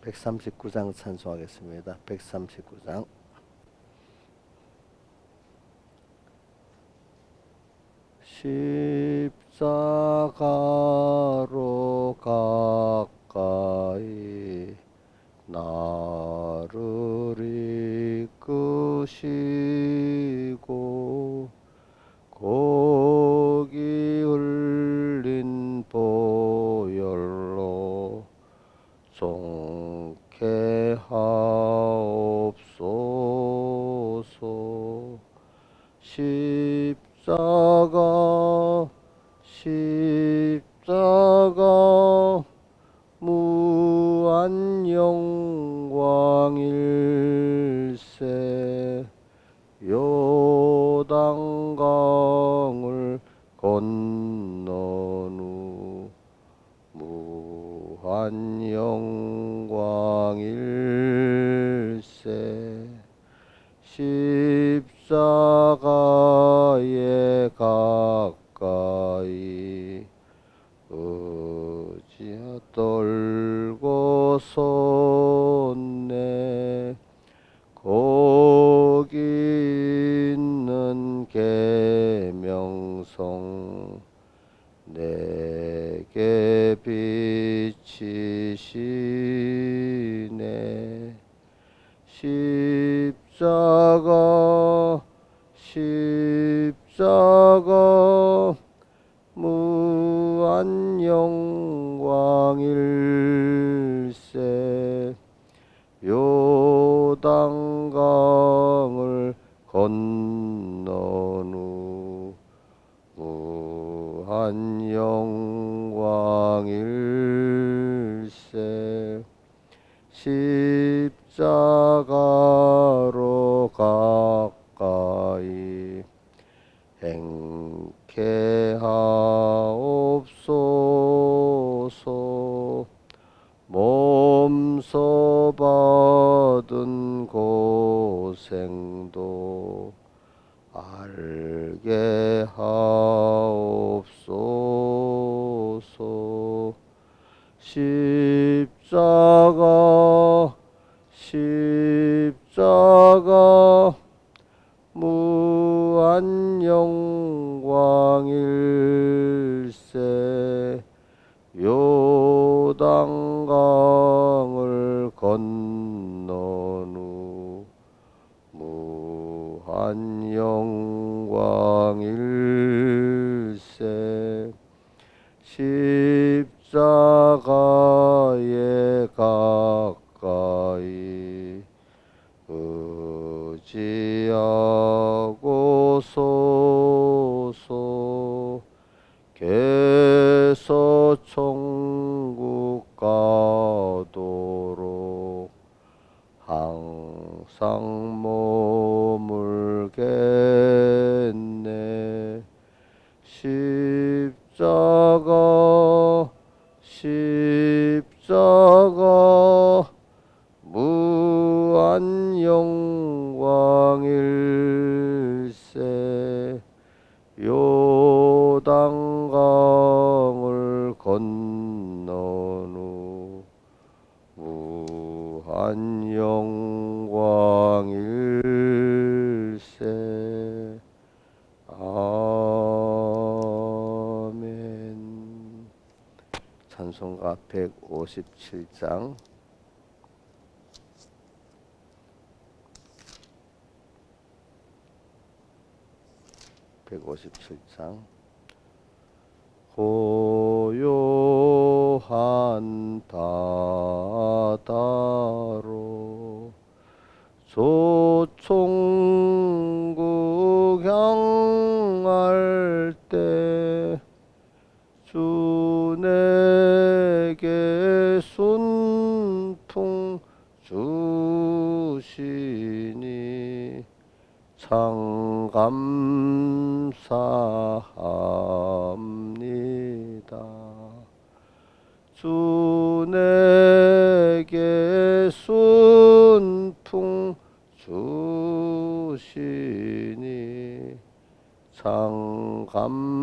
139장 찬송하겠습니다. 139장. 십자가로 가까이 나를 이끄시고 고기 흘린 보혈로 정케 하옵소서. 십자가 무한 영광일세. 요단강을 건넌 후 무한 영광일세. 십자가에 가까이 의지하 떨고 섰네. 거기 있는 계명성 내게 비치시네. 십자가 무한 영광일세. 요단강을 건넌 후 무한 영광일세. 십자가로 가까이 행케 하옵소서. 몸소 받은 고생도 알게 하옵소서. 십자가 무한 영광일세. 요단강을 건넌 후 무한 영광일세. 십자가에 가까이 의지하고 서서 개서 천국 가도록 항상 머물겠네. 십자가 무한 영광일세. 요단강을 건넌 후 무한 영광일세. 아멘. 찬송가 157장. 157장. 고요한 바다로 조총국 향할 때 주 내게 순풍 주시니 참 감사합니다. 주 내게 순풍 주시니 참 감사합니다.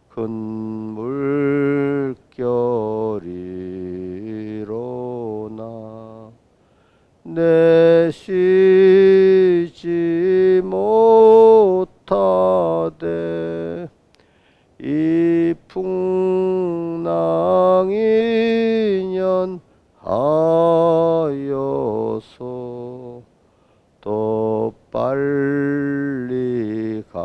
근본 하되 이 풍랑이년 하여서 더 빨리 갑니다.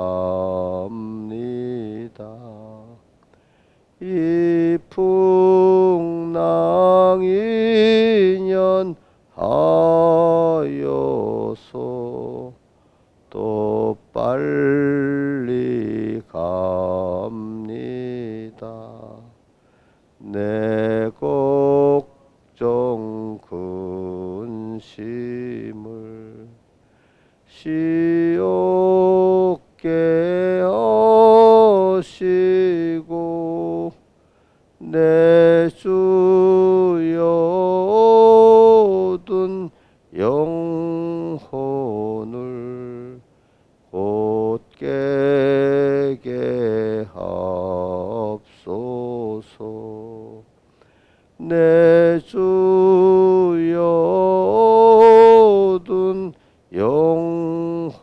이 풍랑이년 하여서 더 빨리 갑니다. 내 걱정 근심을 시옵게 하시고 내 주여 얻은 영혼을 곧게 깨게 하옵소서. 내 주여 얻은 영혼을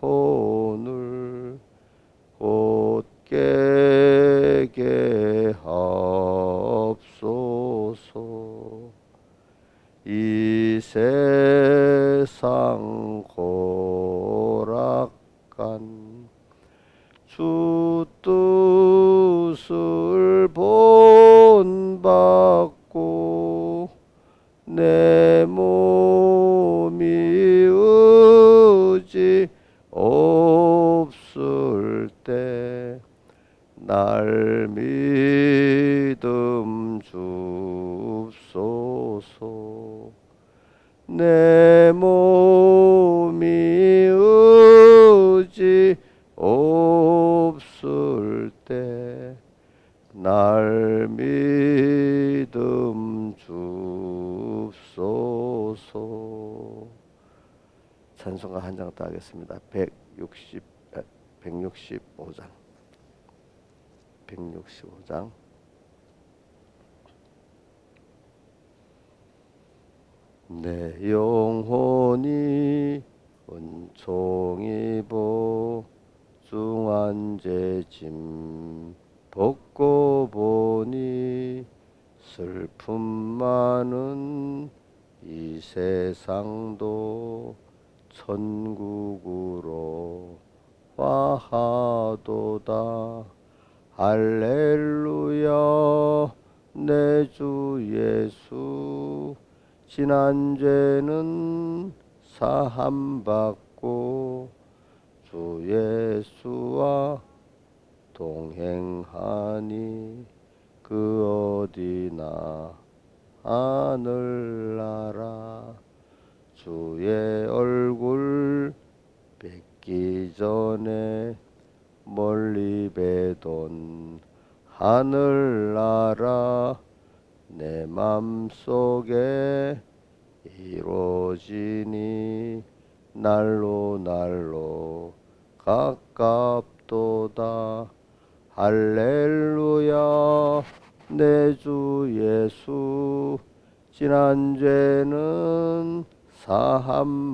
곧게 깨게 하옵소서. 이 세상 고락간 주 뜻을 본받고 내 몸이 의지 없을 때 날 믿음 줍소서. 내 몸이 의지 없을 때 날 믿음 줍소서. 찬송가 한 장 더 하겠습니다. 165장. 내 영혼이 은총 입어 중한 죄짐 벗고 보니 슬픔 많은 이 세상도 천국으로 화하도다. 할렐루야. 내 주 예수 지난 죄는 사함받고 주 예수와 동행하니 그 어디나 하늘나라. 주의 얼굴 뵙기 전에 멀리 뵈던 하늘나라 내 맘속에 이루어지니 날로 날로 가깝도다. 할렐루야. 내 주 예수 지난 죄는 사함받고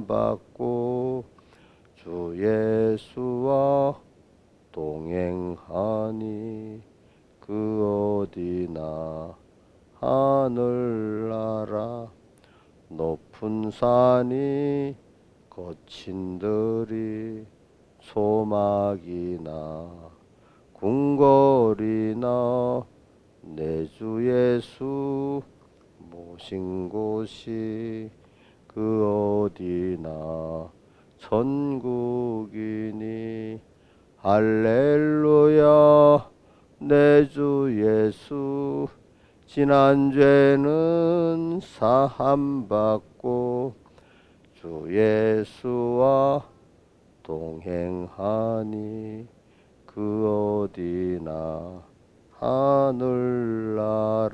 주 예수와 동행하니 그 어디나 하늘나라. 높은 산이 거친 들이 소막이나 궁궐이나 내 주 예수 모신 곳이 그 어디나 천국이니. 할렐루야. 내 주 예수 지난 죄는 사함받고 주 예수와 동행하니 그 어디나 하늘나라.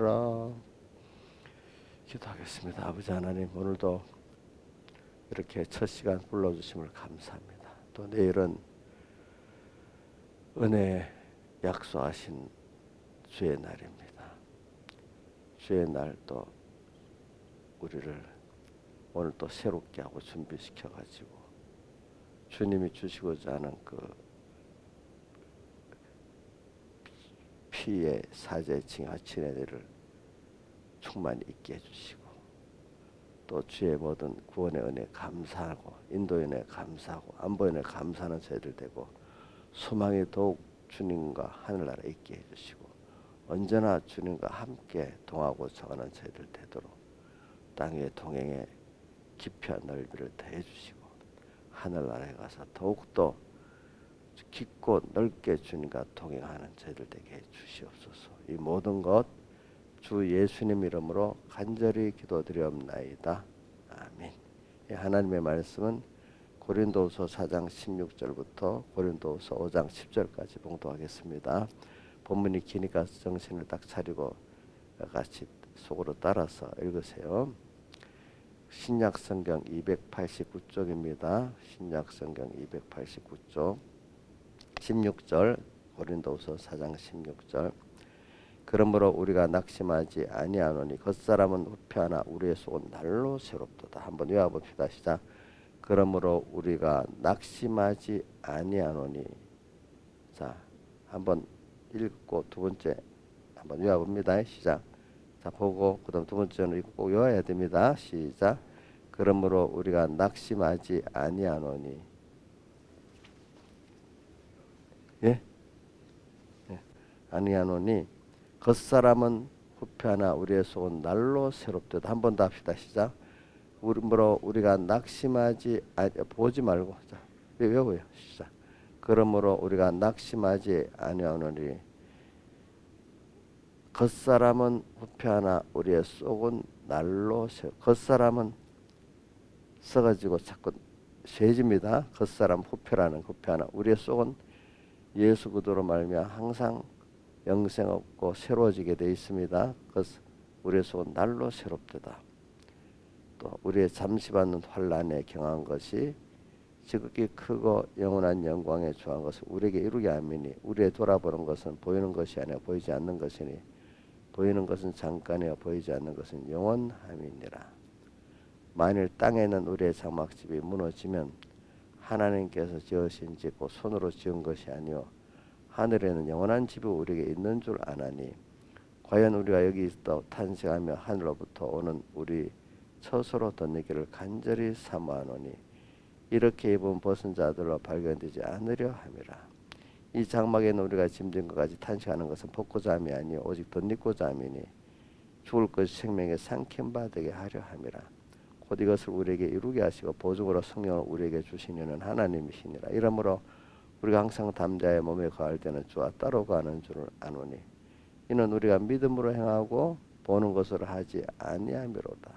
기도하겠습니다. 아버지 하나님, 오늘도 이렇게 첫 시간 불러주심을 감사합니다. 또 내일은 은혜 약속하신 주의 날입니다. 주의 날 또 우리를 오늘 또 새롭게 하고 준비시켜 가지고 주님이 주시고자 하는 그 피의 사제 칭하친 애들을 충만히 있게 해주시고 또 주의 모든 구원의 은혜 감사하고 인도의 은혜 감사하고 안보의 은혜 감사하는 저희들 되고 소망이 더욱 주님과 하늘나라에 있게 해주시고 언제나 주님과 함께 동하고 저가는 저희들 되도록 땅 위의 동행에 깊이와 넓이를 더해 주시고 하늘나라에 가서 더욱더 깊고 넓게 주님과 동행하는 저희들 되게 해 주시옵소서. 이 모든 것 주 예수님 이름으로 간절히 기도드리옵나이다. 아멘. 하나님의 말씀은 고린도후서 4장 16절부터 고린도후서 5장 10절까지 봉독하겠습니다. 본문이 기니까 정신을 딱 차리고 같이 속으로 따라서 읽으세요. 신약성경 289쪽입니다. 신약성경 289쪽 16절 고린도후서 4장 16절 그러므로 우리가 낙심하지 아니하노니 겉사람은 후패하나 우리의 속은 날로 새롭도다. 한번 외워봅시다. 시작. 그러므로 우리가 낙심하지 아니하노니 자 한번 읽고 두 번째 한번 외워봅니다. 시작. 자 보고 그다음 두 번째는 읽고 외워야 됩니다. 시작. 그러므로 우리가 낙심하지 아니하노니 예? 예. 아니하노니 겉사람은 후패하나 우리의 속은 날로 새롭도다. 한 번 더 합시다. 시작. 그러므로 우리가 낙심하지 보지 말고 자 외워요. 시작. 그러므로 우리가 낙심하지 아니하노니 겉사람은 후패하나 우리의 속은 날로 겉사람은 썩어지고 자꾸 쇠집니다. 겉사람 후패라는 후패하나 우리의 속은 예수 그리스도로 말미암아 항상 영생 없고 새로워지게 되어 있습니다. 우리의 속은 날로 새롭도다. 또 우리의 잠시 받는 환난에 경한 것이 지극히 크고 영원한 영광에 주한 것을 우리에게 이루게 하미니 우리의 돌아보는 것은 보이는 것이 아니라 보이지 않는 것이니 보이는 것은 잠깐이요 보이지 않는 것은 영원함이니라. 만일 땅에 있는 우리의 장막집이 무너지면 하나님께서 지으신 집 곧 손으로 지은 것이 아니요 하늘에는 영원한 집이 우리에게 있는 줄 아나니 과연 우리가 여기 있어 탄식하며 하늘로부터 오는 우리 처소로 덧내기를 간절히 사모하노니 이렇게 입은 벗은 자들로 발견되지 않으려 함이라. 이 장막에 있는 우리가 짐진 것까지 탄식하는 것은 벗고자 함이 아니요 오직 덧입고자 함이니 죽을 것이 생명의 삼킴바 되게 하려 함이라. 곧 이것을 우리에게 이루게 하시고 보증으로 성령을 우리에게 주시는 하나님이시니라. 이러므로 우리가 항상 담대하여 몸에 거할 때는 주와 따로 거하는 줄을 아노니 이는 우리가 믿음으로 행하고 보는 것으로 하지 아니함이로다.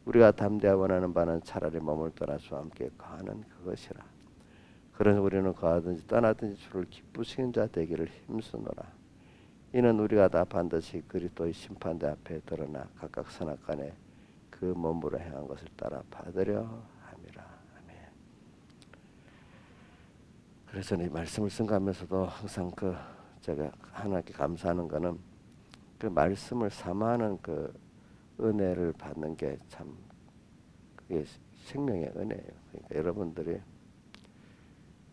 우리가 담대하 원하는 바는 차라리 몸을 떠나 주와 함께 거하는 그것이라. 그러나 우리는 거하든지 떠나든지 주를 기쁘시는 자 되기를 힘쓰노라. 이는 우리가 다 반드시 그리스도의 심판대 앞에 드러나 각각 선악간에 그 몸으로 행한 것을 따라 받으려 함이라. 아멘. 그래서 이 말씀을 쓴가하면서도 항상 그 제가 하나님께 감사하는 거는 그 말씀을 사모하는 그 은혜를 받는 게 참 그게 생명의 은혜예요. 그러니까 여러분들이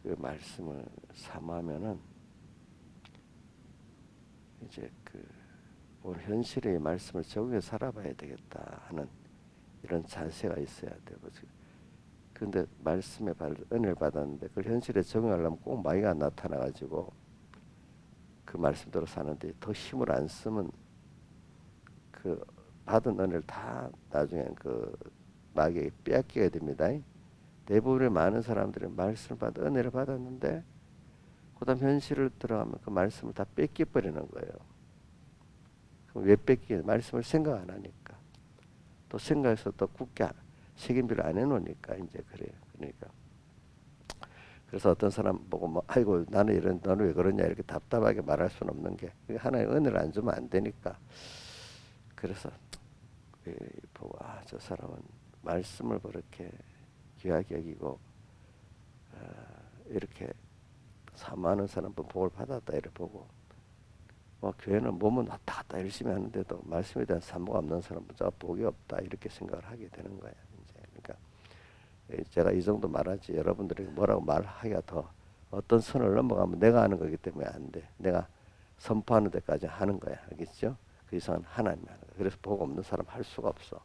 그 말씀을 사모하면은 이제 그 오늘 현실의 말씀을 적용해 살아봐야 되겠다 하는 이런 자세가 있어야 되고 근데 말씀에 은혜를 받았는데 그걸 현실에 적용하려면 꼭 마귀가 나타나가지고 그 말씀대로 사는데 더 힘을 안 쓰면 그 받은 은혜를 다 나중에 그 마귀에게 빼앗기게 됩니다. 대부분의 많은 사람들이 말씀을 받아 은혜를 받았는데 그다음 현실을 들어가면 그 말씀을 다 뺏겨버리는 거예요. 그럼 왜 뺏기게? 말씀을 생각 안 하니까. 또 생각해서 또 굳게 책임비를 안 해놓으니까 이제 그래요. 그러니까 그래서 어떤 사람 보고 뭐 아이고 나는 이런 너는 왜 그러냐 이렇게 답답하게 말할 수는 없는 게 하나의 은혜를 안 주면 안 되니까. 그래서 보고 저 사람은 말씀을 그렇게 귀하게 여기고 이렇게 사모하는 사람 복을 받았다 이렇게 보고 뭐 교회는 몸은 왔다 갔다 열심히 하는데도 말씀에 대한 사모가 없는 사람은 저 복이 없다 이렇게 생각을 하게 되는 거야. 이제 그러니까 제가 이 정도 말하지 여러분들이 뭐라고 말하기가 더 어떤 선을 넘어가면 내가 하는 거기 때문에 안 돼. 내가 선포하는 데까지 하는 거야. 알겠죠? 그 이상은 하나님이 하는 거야. 그래서 복 없는 사람 할 수가 없어.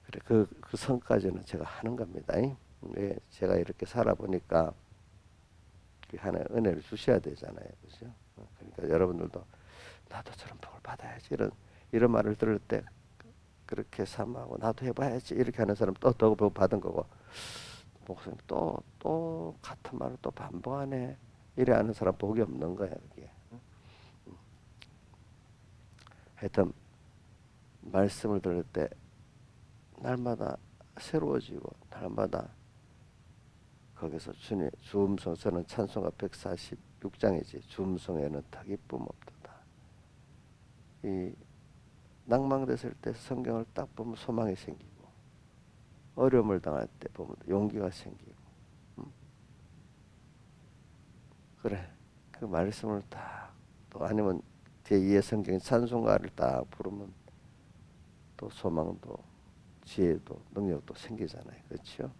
그래, 그 선까지는 제가 하는 겁니다. 왜 제가 이렇게 살아보니까 그 하나의 은혜를 주셔야 되잖아요. 그죠? 그러니까 여러분들도 나도 저런 복을 받아야지. 이런 말을 들을 때 그렇게 삼하고 나도 해봐야지. 이렇게 하는 사람 또 더 복 받은 거고, 목사님 또 같은 말을 또 반복하네. 이래 하는 사람 복이 없는 거야. 그게. 하여튼 말씀을 들을 때 날마다 새로워지고 날마다 거기서 주님 주음성 저는 찬송가 146장이지 주음성에는 다 기쁨 없도다. 이 낭망됐을 때 성경을 딱 보면 소망이 생기고 어려움을 당할 때 보면 용기가 생기고 그래 그 말씀을 딱 또 아니면 제2의 성경 찬송가를 딱 부르면 또 소망도 지혜도 능력도 생기잖아요. 그렇죠?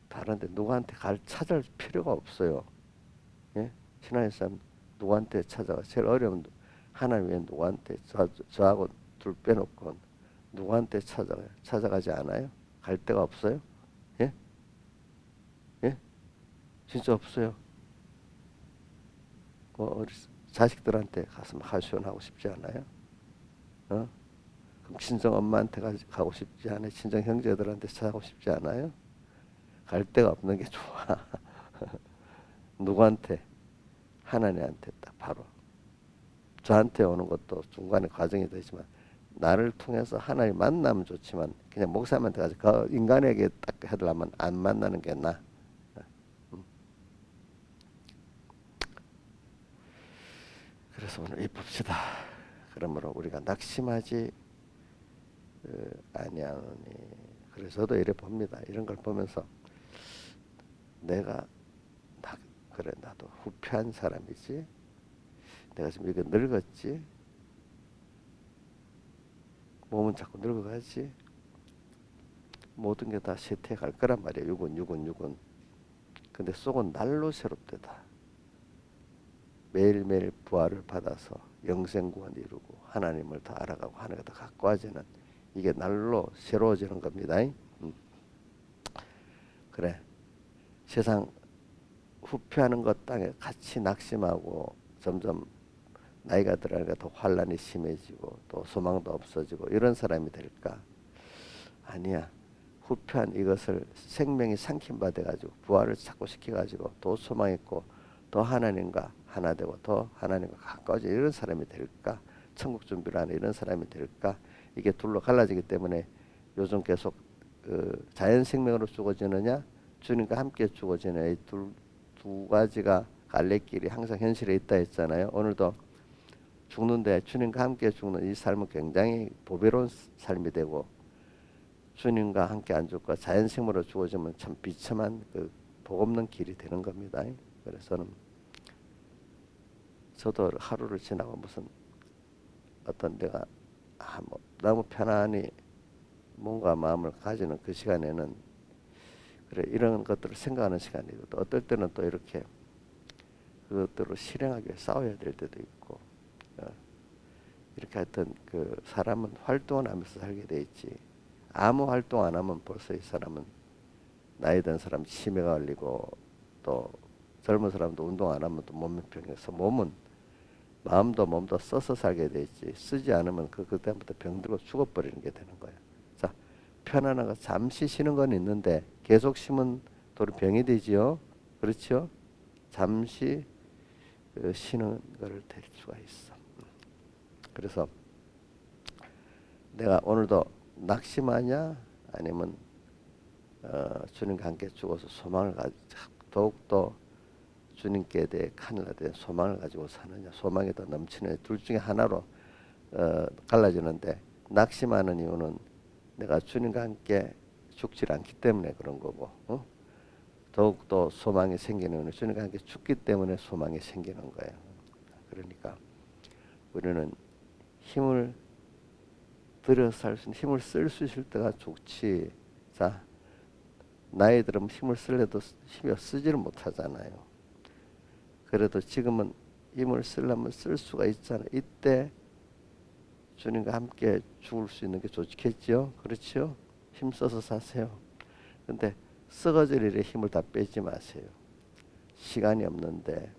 다른데 누구한테 찾을 필요가 없어요. 예? 신앙의 삶 누구한테 찾아가 제일 어려운 하나님 외에 누구한테 저하고 둘 빼놓고 누구한테 찾아가지 않아요? 갈 데가 없어요? 예? 예? 진짜 없어요. 자식들한테 가서 막 하소연하고 싶지 않아요? 어? 그럼 친정 엄마한테 가고 싶지 않아요? 친정 형제들한테 찾아가고 싶지 않아요? 갈 데가 없는 게 좋아. 누구한테? 하나님한테 딱 바로. 저한테 오는 것도 중간에 과정이 되지만 나를 통해서 하나님 만나면 좋지만 그냥 목사님한테 가서 그 인간에게 딱 해달라면 안 만나는 게 나아. 그래서 오늘 이쁩시다. 그러므로 우리가 낙심하지 아니하노니. 그래서 저도 이래 봅니다. 이런 걸 보면서 내가 그래 나도 후패한 사람이지. 내가 지금 이렇게 늙었지. 몸은 자꾸 늙어가지. 모든 게 다 쇠퇴할 거란 말이야. 육은. 근데 속은 날로 새롭대다. 매일매일 부활을 받아서 영생구원 이루고 하나님을 더 알아가고 하나님을 더 가까워지는 이게 날로 새로워지는 겁니다. 그래 세상 후퇴하는 것 땅에 같이 낙심하고 점점 나이가 들어가니까 더 환란이 심해지고 또 소망도 없어지고 이런 사람이 될까? 아니야. 후패한 이것을 생명이 삼킨 바 돼가지고 부활을 자꾸 시켜가지고 또 소망 있고 더 하나님과 하나 되고 더 하나님과 가까워져 이런 사람이 될까? 천국 준비를 하는 이런 사람이 될까? 이게 둘로 갈라지기 때문에 요즘 계속 자연 생명으로 죽어지느냐 주님과 함께 죽어지느냐 이 두 가지가 갈래길이 항상 현실에 있다 했잖아요. 오늘도 죽는데 주님과 함께 죽는 이 삶은 굉장히 보배로운 삶이 되고 주님과 함께 안 죽고 자연 생물로 죽어지면 참 비참한 그 복없는 길이 되는 겁니다. 그래서는 저도 하루를 지나고 무슨 어떤 내가 뭐 너무 편안히 뭔가 마음을 가지는 그 시간에는 그래 이런 것들을 생각하는 시간이고 또 어떨 때는 또 이렇게 그것들을 실행하기 위해 싸워야 될 때도 있고 이렇게 하여튼 그 사람은 활동을 하면서 살게 돼 있지 아무 활동 안 하면 벌써 이 사람은 나이 든 사람 치매가 걸리고 또 젊은 사람도 운동 안 하면 또 몸병해서 몸은 마음도 몸도 써서 살게 돼 있지 쓰지 않으면 그때부터 병들고 죽어버리는 게 되는 거야. 자 편안하고 잠시 쉬는 건 있는데 계속 쉬면 도로 병이 되지요. 그렇죠? 잠시 쉬는 거를 될 수가 있어. 그래서 내가 오늘도 낙심하냐 아니면 주님과 함께 죽어서 소망을 가지고 더욱더 주님께 대해 하늘에 대해 소망을 가지고 사느냐 소망이 더 넘치는 둘 중에 하나로 갈라지는데 낙심하는 이유는 내가 주님과 함께 죽지 않기 때문에 그런 거고 더욱더 소망이 생기는 이유는 주님과 함께 죽기 때문에 소망이 생기는 거예요. 그러니까 우리는 힘을 들여 살 수 있는 힘을 쓸 수 있을 때가 좋지. 자, 나이 들으면 힘을 쓸래도 힘이 쓰지를 못하잖아요. 그래도 지금은 힘을 쓰려면 쓸 수가 있잖아. 이때 주님과 함께 죽을 수 있는 게 좋겠죠. 그렇죠? 힘 써서 사세요. 근데 썩어질 일에 힘을 다 빼지 마세요. 시간이 없는데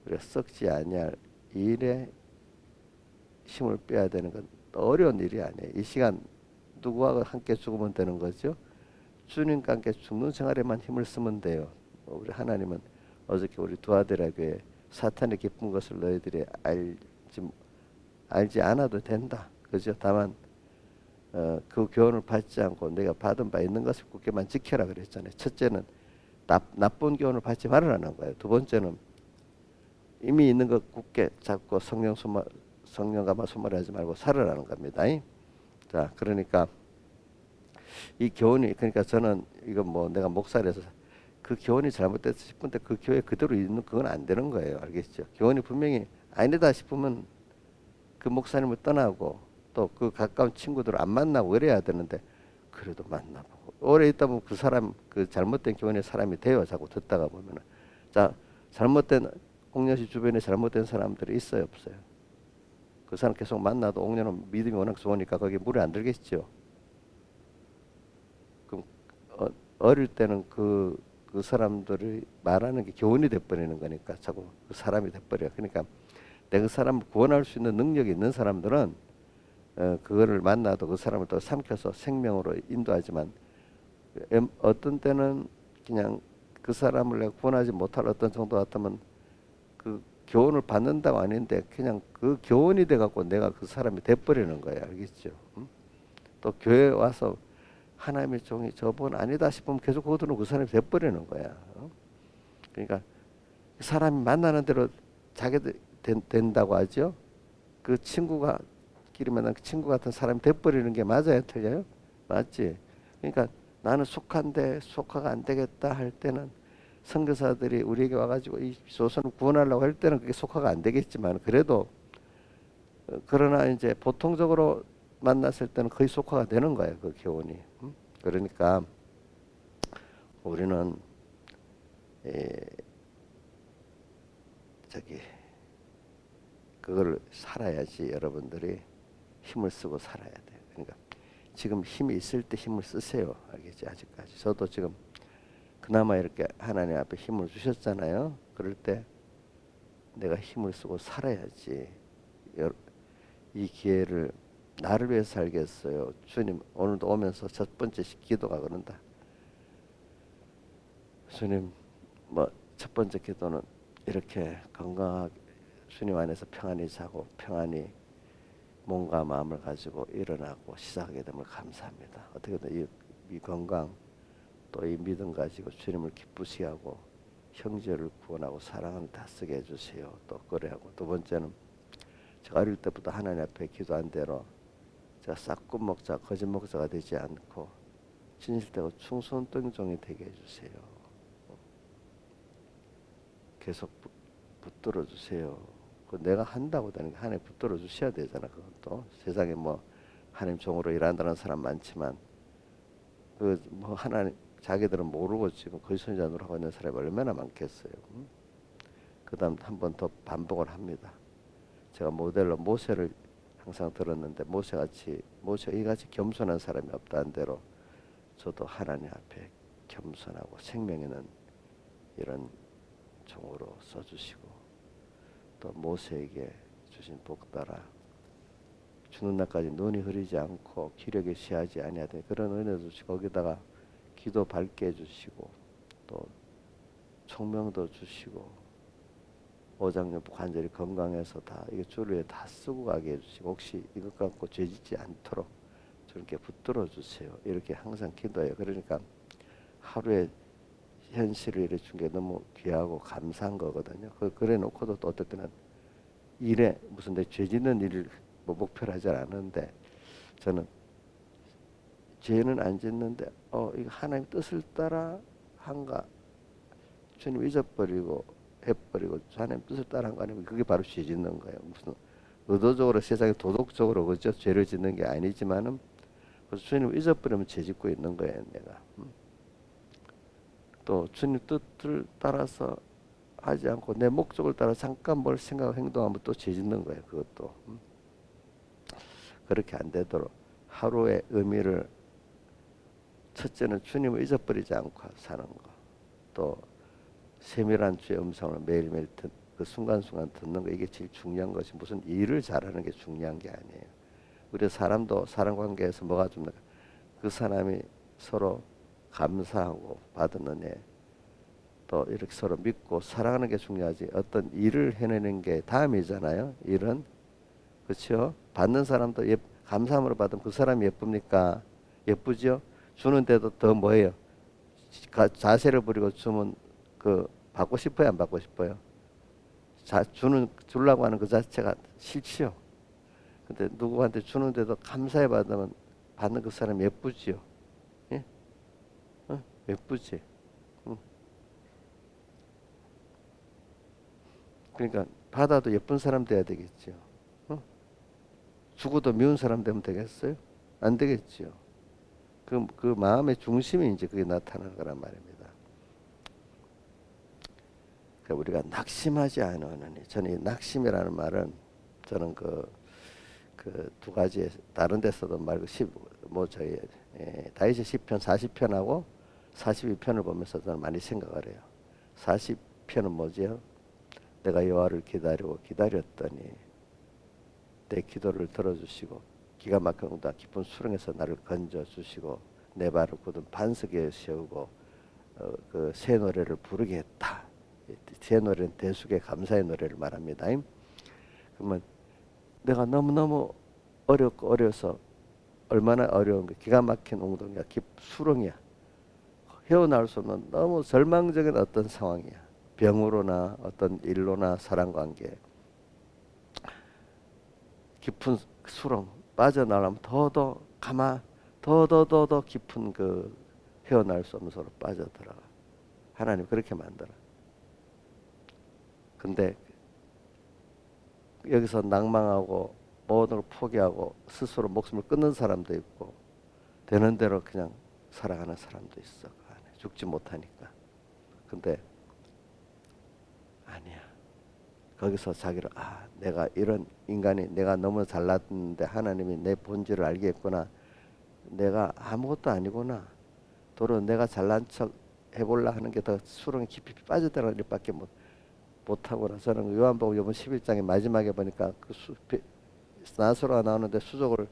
우리가 썩지 아니할 일에 힘을 빼야 되는 건 어려운 일이 아니에요. 이 시간 누구와 함께 죽으면 되는 거죠? 주님과 함께 죽는 생활에만 힘을 쓰면 돼요. 우리 하나님은 어저께 우리 두 아들에게 사탄의 기쁜 것을 너희들이 알지 않아도 된다. 그죠? 다만 그 교훈을 받지 않고 내가 받은 바 있는 것을 굳게만 지켜라 그랬잖아요. 첫째는 나쁜 교훈을 받지 말으라는 거예요. 두 번째는 이미 있는 것 굳게 잡고 성령과만 소멸하지 말고 살으라는 겁니다. 자, 그러니까 이 교훈이, 그러니까 저는 이건 뭐 내가 목사라서 그 교훈이 잘못됐다 싶은데 그 교회 그대로 있는 그건 안 되는 거예요. 알겠죠? 교훈이 분명히 아니다 싶으면 그 목사님을 떠나고 또 그 가까운 친구들을 안 만나고 그래야 되는데 그래도 만나보고 오래 있다 보면 그 사람 그 잘못된 교훈의 사람이 돼요. 자꾸 듣다가 보면은. 자, 잘못된 옥녀씨 주변에 잘못된 사람들이 있어요, 없어요? 그 사람 계속 만나도 옥녀는 믿음이 워낙 좋으니까 거기 물에 안 들겠죠. 그럼 어릴 때는 그 사람들이 말하는 게 교훈이 돼버리는 거니까 자꾸 그 사람이 돼버려요. 그러니까 내가 그 사람을 구원할 수 있는 능력이 있는 사람들은 그거를 만나도 그 사람을 또 삼켜서 생명으로 인도하지만 어떤 때는 그냥 그 사람을 내가 구원하지 못할 어떤 정도 같으면 그 교훈을 받는다고 아닌데 그냥 그 교훈이 돼갖고 내가 그 사람이 돼버리는 거야. 알겠죠? 또 교회 와서 하나님의 종이 저분 아니다 싶으면 계속 그것들은 그 사람이 돼버리는 거야. 그러니까 사람이 만나는 대로 자기들 된다고 하죠. 그 친구가 끼리 만난 그 친구 같은 사람이 돼버리는 게 맞아요, 틀려요? 맞지? 그러니까 나는 속한데 속화가 안 되겠다 할 때는 선교사들이 우리에게 와가지고 이 조선을 구원하려고 할 때는 그게 속화가 안 되겠지만 그래도 그러나 이제 보통적으로 만났을 때는 거의 속화가 되는 거예요, 그 교훈이. 그러니까 우리는 저기 그걸 살아야지. 여러분들이 힘을 쓰고 살아야 돼요. 그러니까 지금 힘이 있을 때 힘을 쓰세요. 알겠지? 아직까지. 저도 지금 그나마 이렇게 하나님 앞에 힘을 주셨잖아요. 그럴 때 내가 힘을 쓰고 살아야지. 이 기회를 나를 위해서 살겠어요. 주님 오늘도 오면서 첫 번째 기도가 그런다. 주님 뭐 첫 번째 기도는 이렇게 건강하게 주님 안에서 평안히 자고 평안히 몸과 마음을 가지고 일어나고 시작하게 됨을 감사합니다. 어떻게든 이 건강 또 이 믿음 가지고 주님을 기쁘시게 하고 형제를 구원하고 사랑을 다쓰게 해주세요. 또 그래하고 두 번째는 제가 어릴 때부터 하나님 앞에 기도한 대로 제가 싹군 목자 거짓 목자가 되지 않고 진실되고 충성된 종이 되게 해주세요. 계속 붙들어 주세요. 그 내가 한다고 되는 게 하나님 붙들어 주셔야 되잖아. 그것도 세상에 뭐 하나님 종으로 일한다는 사람 많지만 그 뭐 하나님 자기들은 모르고 지금 거짓선지자로 하고 있는 사람이 얼마나 많겠어요. 그다음 한 번 더 반복을 합니다. 제가 모델로 모세를 항상 들었는데 모세가 이같이 겸손한 사람이 없다는 대로 저도 하나님 앞에 겸손하고 생명 있는 이런 종으로 써주시고 또 모세에게 주신 복 따라 죽는 날까지 눈이 흐리지 않고 기력에 취하지 아니하되 그런 은혜도 주시고 거기다가 기도 밝게 해주시고 또 총명도 주시고 오장육부 관절이 건강해서 다 이게 주를 위해 다 쓰고 가게 해주시고 혹시 이것 갖고 죄짓지 않도록 저렇게 붙들어 주세요. 이렇게 항상 기도해요. 그러니까 하루에 현실을 이래 준 게 너무 귀하고 감사한 거거든요. 그래 놓고도 또 어떨 때는 일에 무슨 내 죄 짓는 일을 뭐 목표로 하지 않았는데 저는 죄는 안 짓는데 이거 하나님 뜻을 따라 한가 주님 잊어버리고 해버리고 하나님 뜻을 따라 한 거 아니면 그게 바로 죄 짓는 거예요. 무슨 의도적으로 세상에 도덕적으로 그죠 죄를 짓는 게 아니지만은 그래서 주님 잊어버리면 죄 짓고 있는 거예요. 내가 또 주님 뜻을 따라서 하지 않고 내 목적을 따라 잠깐 뭘 생각하고 행동하면 또 죄 짓는 거예요. 그것도. 그렇게 안 되도록 하루의 의미를 첫째는 주님을 잊어버리지 않고 사는 거. 또 세밀한 주의 음성을 매일매일 그 순간순간 듣는 거, 이게 제일 중요한 것이, 무슨 일을 잘하는 게 중요한 게 아니에요. 우리 사람도 사람 관계에서 뭐가 좀 그 사람이 서로 감사하고 받은 은혜, 또 이렇게 서로 믿고 사랑하는 게 중요하지, 어떤 일을 해내는 게 다음이잖아요. 일은. 그렇죠? 받는 사람도 감사함으로 받으면 그 사람이 예쁩니까? 예쁘죠? 주는데도 더 뭐예요? 자세를 부리고 주면 그 받고 싶어요, 안 받고 싶어요? 주려고 하는 그 자체가 싫지요. 근데 누구한테 주는데도 감사해 받으면 받는 그 사람 예쁘지요. 예? 예쁘지. 응. 그러니까 받아도 예쁜 사람 돼야 되겠지요. 주고도 미운 사람 되면 되겠어요? 안 되겠지요. 그 마음의 중심이 이제 그게 나타나는 거란 말입니다. 그러니까 우리가 낙심하지 않으니, 저는 이 낙심이라는 말은, 저는 그 두 가지 다른 데서도 말고 저희 다윗의 시편 40편하고 42편을 보면서 저는 많이 생각을 해요. 40편은 뭐지요? 내가 여호와를 기다리고 기다렸더니 내 기도를 들어주시고 기가 막힌 응답 깊은 수렁에서 나를 건져주시고 내 발을 굳은 반석에 세우고 그 새 노래를 부르게 했다. 새 노래는 대속의 감사의 노래를 말합니다. 그러면 내가 너무너무 어려서, 얼마나 어려운 게, 기가 막힌 웅덩이야, 수렁이야, 헤어나올 수 없는 너무 절망적인 어떤 상황이야. 병으로나 어떤 일로나 사랑관계, 깊은 수렁 빠져나가면 더더 깊은 그 헤어날 수 없는 서로 빠져들어가. 하나님 그렇게 만들어. 근데 여기서 낭망하고 모든 걸 포기하고 스스로 목숨을 끊는 사람도 있고, 되는 대로 그냥 살아가는 사람도 있어. 그 안에 죽지 못하니까. 근데 아니야. 거기서 자기를, 내가 이런 인간이, 내가 너무 잘났는데 하나님이 내 본질을 알겠구나. 내가 아무것도 아니구나. 도로 내가 잘난 척 해볼라 하는 게 더 수렁에 깊이 빠져들어가는 일밖에 못하구나. 저는 요한복음 요번 11장의 마지막에 보니까 나사로가 나오는데 수족을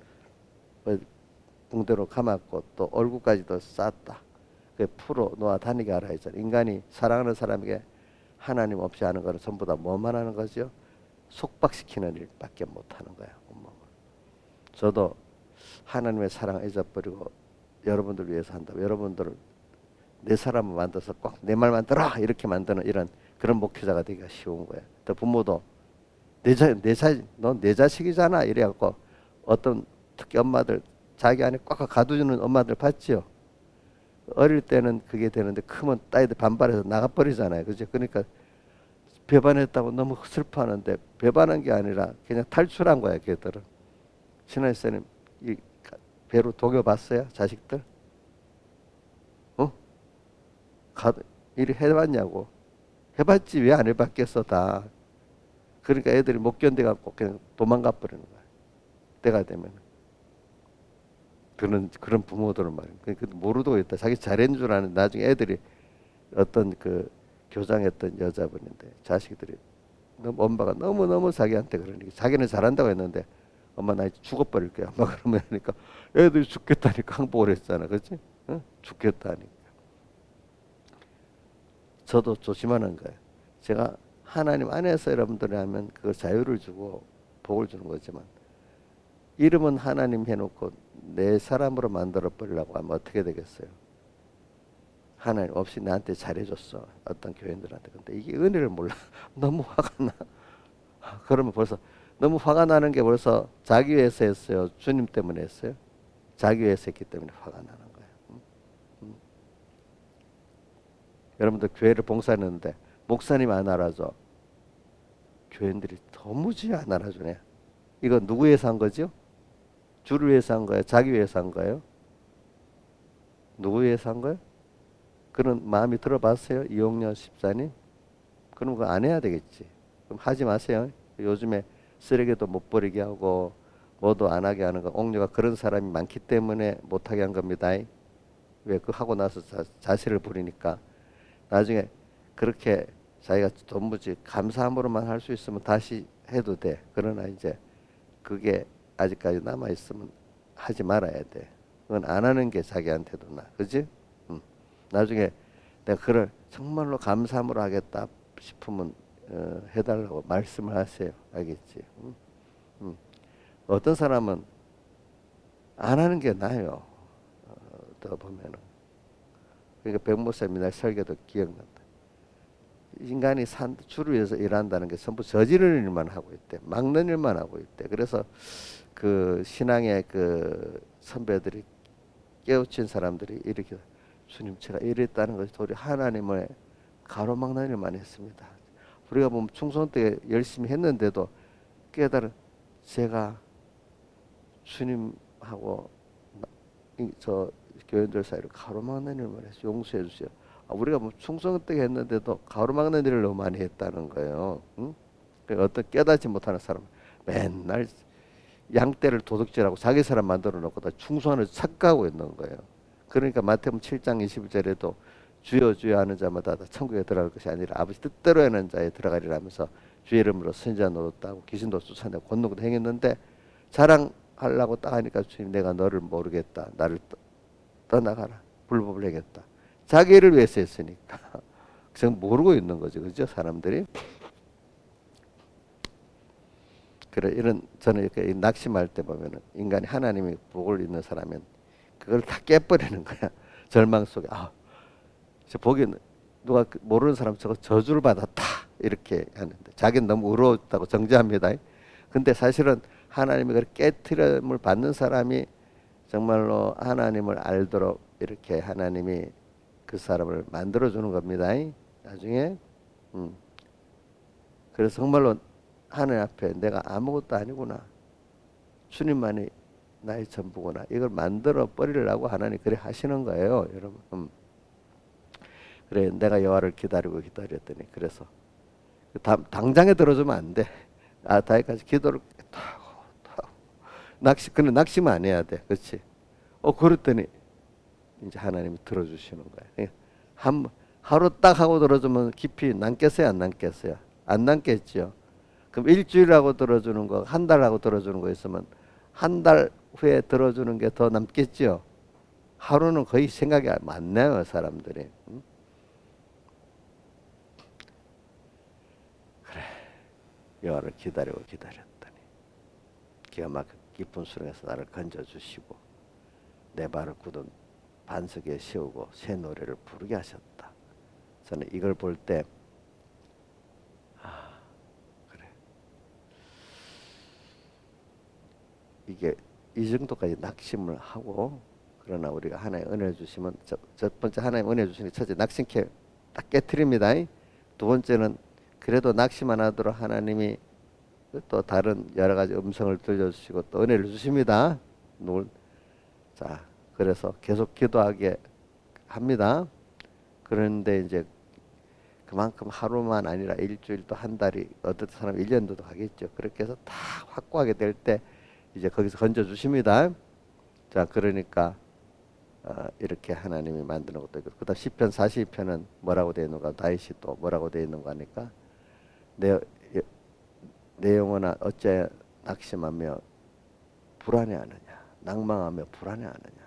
붕대로 감았고 또 얼굴까지도 쌌다. 그 풀어 놓아 다니게 하라 했잖아요. 인간이 사랑하는 사람에게 하나님 없이 하는 거는 전부 다 뭐만 하는 거죠? 속박시키는 일밖에 못하는 거야. 저도 하나님의 사랑을 잊어버리고 여러분들 위해서 한다고, 여러분들을 내 사람을 만들어서 꼭 내 말만 들어 이렇게 만드는 이런 그런 목회자가 되기가 쉬운 거야. 또 부모도 넌 내 자식이잖아 이래갖고, 어떤 특히 엄마들 자기 안에 꽉 가두는 엄마들 봤죠. 어릴 때는 그게 되는데 크면 딸들 반발해서 나가버리잖아요. 그죠? 그러니까 배반했다고 너무 슬퍼하는데, 배반한 게 아니라 그냥 탈출한 거야. 걔들은. 신하이스님 이 배로 독여봤어요? 자식들? 이리 해봤냐고. 해봤지 왜 안 해봤겠어 다. 그러니까 애들이 못 견뎌갖고 그냥 도망가 버리는 거야. 때가 되면. 그런 부모들은 말이야. 모르고 있다. 자기 잘했는 줄 아는, 나중에 애들이 어떤 그 교장했던 여자분인데 자식들이 엄마가 너무너무 자기한테 그러니까, 자기는 잘한다고 했는데 엄마 나 이제 죽어버릴 거야. 엄마 그러면 하니까 애들이 죽겠다니까 항복을 했잖아. 그렇지? 응? 죽겠다니까. 저도 조심하는 거예요. 제가 하나님 안에서 여러분들이 하면 그 자유를 주고 복을 주는 거지만, 이름은 하나님 해놓고 내 사람으로 만들어 버리려고 하면 어떻게 되겠어요? 하나님 없이 나한테 잘해줬어. 어떤 교인들한테. 근데 이게 은혜를 몰라. 너무 화가 나. 그러면 벌써 너무 화가 나는 게 벌써 자기 위해서 했어요? 주님 때문에 했어요? 자기 위해서 했기 때문에 화가 나는 거예요. 여러분들 교회를 봉사했는데 목사님 안 알아줘. 교인들이 도무지 안 알아주네. 이거 누구 위해서 한 거죠? 주를 위해서 한 거예요? 자기 위해서 한 거예요? 누구 위해서 한 거예요? 그런 마음이 들어봤어요? 이용렬 집사님? 그럼 그거 안 해야 되겠지. 그럼 하지 마세요. 요즘에 쓰레기도 못 버리게 하고 뭐도 안 하게 하는 거 옥녀가 그런 사람이 많기 때문에 못 하게 한 겁니다. 왜 그 하고 나서 자세를 부리니까 나중에 그렇게 자기가 도무지 감사함으로만 할 수 있으면 다시 해도 돼. 그러나 이제 그게 아직까지 남아 있으면 하지 말아야 돼. 그건 안 하는 게 자기한테도 나, 그지? 나중에 내가 그걸 정말로 감사함으로 하겠다 싶으면 해달라고 말씀을 하세요. 알겠지? 어떤 사람은 안 하는 게 나아요. 더 보면은. 그러니까 백목사님이 날 설교도 기억난다. 인간이 주를 위해서 일한다는 게 전부 저지르는 일만 하고 있대. 막는 일만 하고 있대. 그래서 그 신앙의 그 선배들이 깨우친 사람들이 이렇게 주님 제가 이랬다는 것이 도리 하나님을 가로막는 일만 했습니다. 우리가 보면 충성 때 열심히 했는데도 깨달은 제가 주님하고 저 교인들 사이를 가로막는 일만 해서 용서해 주세요. 우리가 뭐 충성 때 했는데도 가로막는 일을 너무 많이 했다는 거예요. 응? 그러니까 어떤 깨닫지 못하는 사람 맨날 양떼를 도둑질하고 자기 사람 만들어 놓고 다 충성하는 착각하고 있는 거예요. 그러니까 마태복음 7장 21절에도 주여 주여 하는 자마다 다 천국에 들어갈 것이 아니라 아버지 뜻대로 하는 자에 들어가리라 하면서 주의 이름으로 선지자 노릇하고 귀신도 쫓아내고 권능도 행했는데 자랑하려고 딱 하니까 주님 내가 너를 모르겠다. 나를 떠나가라. 불법을 행했다. 자기를 위해서 했으니까. 지금 모르고 있는 거죠. 그죠? 사람들이. 그래 이런 저는 이렇게 낙심할 때 보면은 인간이 하나님이 복을 있는 사람은 그걸 다 깨버리는 거야. 절망 속에 저 보기에는 누가 모르는 사람 저거 저주를 받았다 이렇게 하는데 자기는 너무 의로웠다고 정죄합니다. 근데 사실은 하나님이 그걸 깨트림을 받는 사람이 정말로 하나님을 알도록 이렇게 하나님이 그 사람을 만들어 주는 겁니다. 나중에 그래서 정말로 하나님 앞에 내가 아무것도 아니구나. 주님만이 나의 전부구나. 이걸 만들어 버리려고 하나님 그래 하시는 거예요, 여러분. 그래 내가 여호와를 기다리고 기다렸더니 그래서 당장에 들어주면 안 돼. 다이까지 기도를 또 하고 근데 낙심 안 해야 돼, 그렇지? 그랬더니 이제 하나님이 들어주시는 거예요. 하루 딱 하고 들어주면 깊이 남겠어요, 안 남겠어요? 안 남겠죠. 그럼 일주일하고 들어주는 거, 한 달하고 들어주는 거 있으면 한 달 후에 들어주는 게 더 남겠죠. 하루는 거의 생각이 안 나요, 사람들이. 그래, 여호와를 기다리고 기다렸더니 기가 막히게 깊은 수렁에서 나를 건져주시고 내 발을 굳은 반석에 세우고 새 노래를 부르게 하셨다. 저는 이걸 볼 때 그래 이게 이 정도까지 낙심을 하고 그러나 우리가 하나의 은혜를 주시면 첫 번째 하나님 은혜 주시는 첫째 낙심케 딱 깨트립니다. 두 번째는 그래도 낙심 안 하도록 하나님이 또 다른 여러 가지 음성을 들려주시고 또 은혜를 주십니다. 자 그래서 계속 기도하게 합니다. 그런데 이제 그만큼 하루만 아니라 일주일도 한 달이 어떤 사람 1년도 가겠죠. 그렇게 해서 다 확고하게 될 때 이제 거기서 건져 주십니다. 자 그러니까 이렇게 하나님이 만드는 것도 있고 그다음 시편 42편은 뭐라고 되어 있는가 다윗이 또 뭐라고 되어 있는가 하니까 내 영혼아 어째 낙심하며 불안해하느냐 낭망하며 불안해하느냐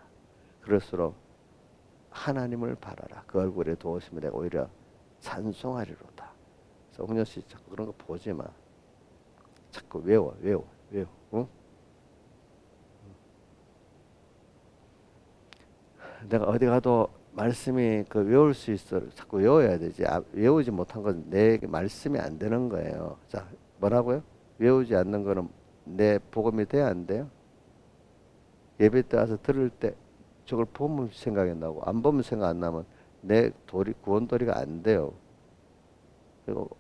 그럴수록 하나님을 바라라 그 얼굴에 도우시면 내가 오히려 찬송하리로다. 그래서 홍현 씨 자꾸 그런 거 보지 마. 자꾸 외워. 응? 내가 어디 가도 말씀이 그 외울 수 있어. 자꾸 외워야 되지. 외우지 못한 건 내 말씀이 안 되는 거예요. 자, 뭐라고요? 외우지 않는 거는 내 복음이 돼야 안 돼요? 예배 때 와서 들을 때 저걸 보면 생각이 나고 안 보면 생각 안 나면 내 구원도리가 안 돼요. 그리고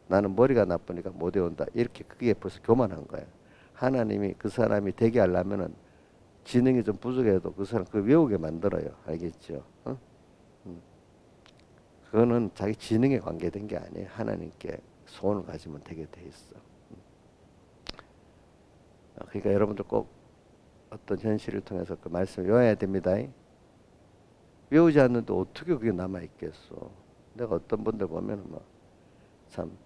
나는 머리가 나쁘니까 못 외운다. 이렇게 그게 벌써 교만한 거예요. 하나님이 그 사람이 되게 하려면은 지능이 좀 부족해도 그 사람 그 외우게 만들어요. 알겠죠? 응? 그거는 자기 지능에 관계된 게 아니에요. 하나님께 소원을 가지면 되게 돼 있어. 그러니까 여러분들 꼭 어떤 현실을 통해서 그 말씀을 외워야 됩니다. 외우지 않는데 어떻게 그게 남아 있겠어. 내가 어떤 분들 보면 뭐 참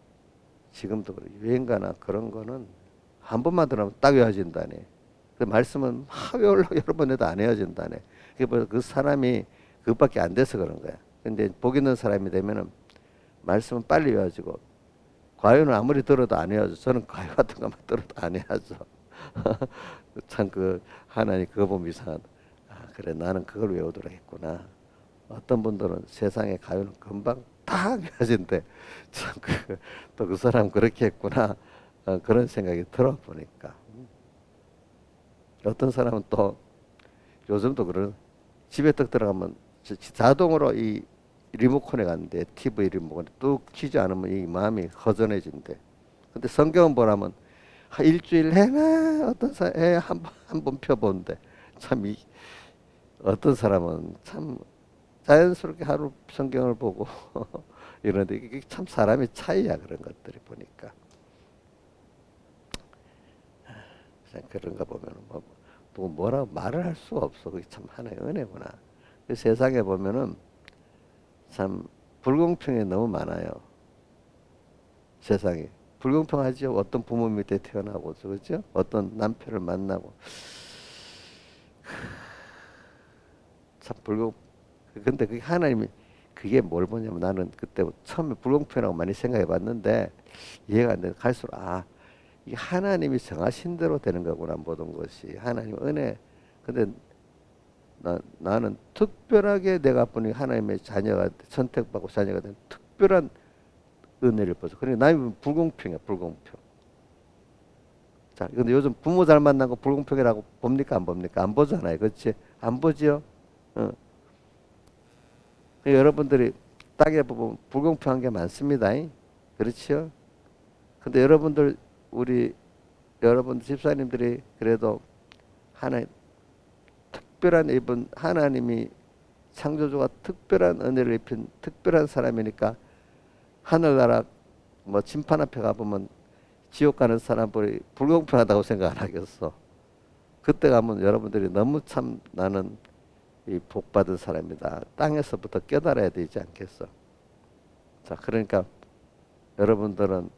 지금도 그래. 유행가나 그런 거는 한 번만 들으면 딱 외워진다네. 그 말씀은 막 외우려고 여러 번 해도 안 외워진다네. 그 사람이 그것밖에 안 돼서 그런 거야. 근데 복 있는 사람이 되면은 말씀은 빨리 외워지고 과요는 아무리 들어도 안 외워져. 저는 과요 같은 것만 들어도 안 외워져. 참 그 하나님 그거 보면 이상하다. 아, 그래 나는 그걸 외우도록 했구나. 어떤 분들은 세상의 가요는 금방 다 외워진대. 참 또 그 사람 그렇게 했구나. 그런 생각이 들어보니까. 어떤 사람은 또 요즘도 그런 집에 딱 들어가면 자동으로 이 리모컨에 갔는데 TV 리모컨에 뚝 키지 않으면 이 마음이 허전해진대. 근데 성경은 보라면 일주일 내내 어떤 사람 한번 펴본대. 참 어떤 사람은 참 자연스럽게 하루 성경을 보고 이런데 이게 참 사람의 차이야 그런 것들이 보니까 그런가 보면 뭐 또 뭐라고 말을 할 수가 없어. 그게 참 하나의 은혜구나. 그 세상에 보면은 참 불공평이 너무 많아요. 세상에 불공평하죠. 어떤 부모 밑에 태어나고 그렇죠? 어떤 남편을 만나고 참 불공. 근데 그게 하나님이 그게 뭘 보냐면 나는 그때 처음에 불공평이라고 많이 생각해 봤는데 이해가 안 돼. 갈수록 이게 하나님이 정하신 대로 되는 거구나 모든 것이. 하나님 은혜. 근데 나는 특별하게 내가 보니 하나님의 자녀가 선택받고 자녀가 된 특별한 은혜를 보죠. 그러니까 나는 불공평이야 불공평. 자, 근데 요즘 부모 잘 만난 거 불공평이라고 봅니까 안 봅니까? 안 보잖아요. 그렇지? 안 보지요? 어. 여러분들이 따게 보면 불공평한 게 많습니다. 그렇죠? 근데 우리 여러분 집사님들이 그래도 하나님 특별한 이분 하나님이 창조주가 특별한 은혜를 입힌 특별한 사람이니까 하늘나라 뭐 심판 앞에 가보면 지옥 가는 사람들이 불공평하다고 생각 안 하겠어. 그때 가면 여러분들이 너무 참 나는 이 복받은 사람이다. 땅에서부터 깨달아야 되지 않겠어. 자, 그러니까 여러분들은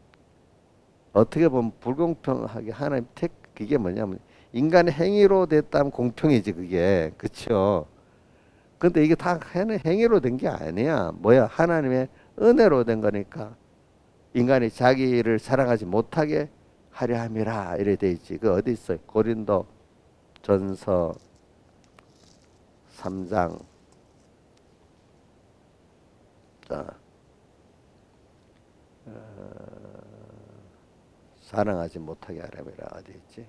어떻게 보면 불공평하게 하나님 그게 뭐냐면 인간의 행위로 됐다면 공평이지 그게. 그쵸? 근데 이게 다 행위로 된 게 아니야. 뭐야? 하나님의 은혜로 된 거니까 인간이 자기를 사랑하지 못하게 하려 함이라 이래 돼 있지. 그 어디 있어요? 고린도 전서 3장. 자, 사랑하지 못하게 하려니라 어디 있지?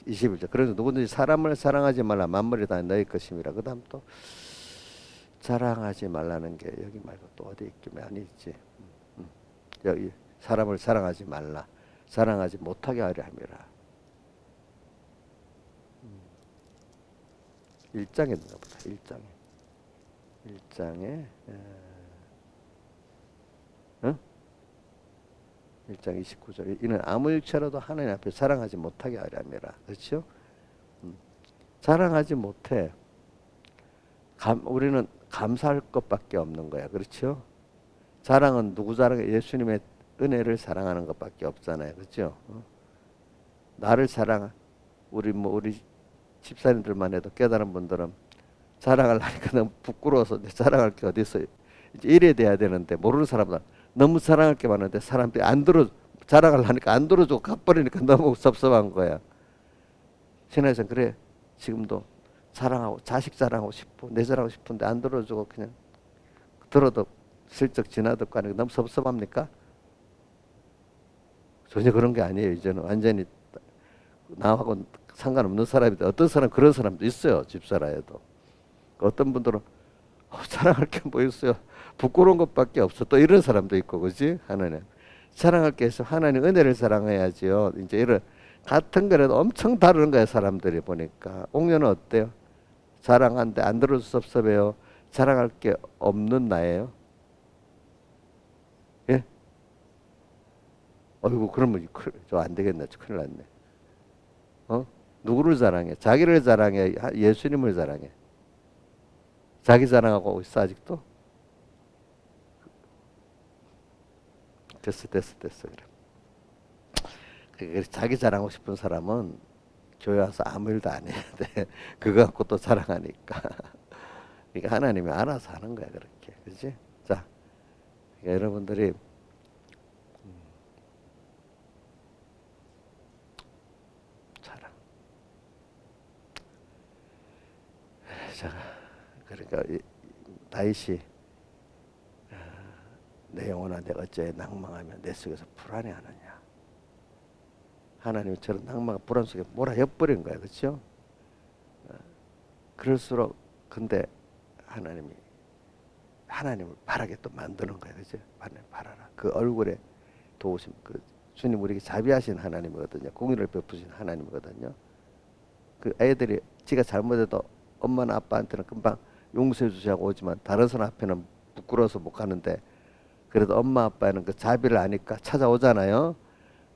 21절. 그래서 누구든지 사람을 사랑하지 말라 만물이 다 너희 것임이라. 그 다음 또 사랑하지 말라는 게 여기 말고 또 어디 있긴 많이 있지. 여기 사람을 사랑하지 말라. 사랑하지 못하게 하려 함이라. 1장에 있는가 보다. 1장에 1장 29절. 이는 아무 일체라도 하나님 앞에 사랑하지 못하게 하려 함이라. 그렇죠? 사랑하지 못해. 우리는 감사할 것밖에 없는 거야. 그렇죠? 사랑은 누구 사랑해? 예수님의 은혜를 사랑하는 것밖에 없잖아요. 그렇죠? 나를 우리 집사님들만 해도 깨달은 분들은 자랑하려니까 너무 부끄러워서 자랑할 게 어디 있어요. 이제 이래 돼야 되는데 모르는 사람들 너무 자랑할 게 많은데 사람들이 자랑하려니까 안 들어주고 가버리니까 너무 섭섭한 거야. 신앙에서는 그래. 지금도 자랑하고 자식 자랑하고 싶고 내 자랑하고 싶은데 안 들어주고 그냥 들어도 슬쩍 지나듣고 하니까 너무 섭섭합니까? 전혀 그런 게 아니에요. 이제는 완전히 나하고 상관없는 사람인데 어떤 사람 그런 사람도 있어요. 집사라해도. 어떤 분들은 자랑할 게 뭐 있어요. 부끄러운 것밖에 없어. 또 이런 사람도 있고, 그지? 하나님. 자랑할 게 있어. 하나님 은혜를 사랑해야지요. 이제 이런 같은 거라도 엄청 다른 거야, 사람들이 보니까. 옥녀는 어때요? 자랑한데 안 들어서 섭섭해요. 자랑할 게 없는 나예요? 예? 어이구, 그러면 저 안 되겠네. 저 큰일 났네. 어? 누구를 자랑해? 자기를 자랑해? 예수님을 자랑해? 자기 자랑하고 있어 아직도? 됐어. 그래. 자기 자랑하고 싶은 사람은 교회 와서 아무 일도 안 해야 돼. 그거 갖고 또 자랑하니까. 그러니까 하나님이 알아서 하는 거야 그렇게. 그렇지? 자, 그러니까 여러분들이 자랑. 자, 그러니까 다윗이 내 영혼아 내가 어째 낭망하며 내 속에서 불안해하느냐. 하나님이 저런 낭망과 불안 속에 몰아엿버린 거야. 그렇죠? 그럴수록 근데 하나님을 바라게 또 만드는 거야. 그죠? 하나님 바라라. 그 얼굴에 도우심, 그 주님 우리에게 자비하신 하나님이거든요. 공의를 베푸신 하나님이거든요. 그 애들이 지가 잘못해도 엄마나 아빠한테는 금방 용서해 주시고 오지만 다른 사람 앞에는 부끄러워서 못 가는데 그래도 엄마 아빠는 그 자비를 아니까 찾아오잖아요.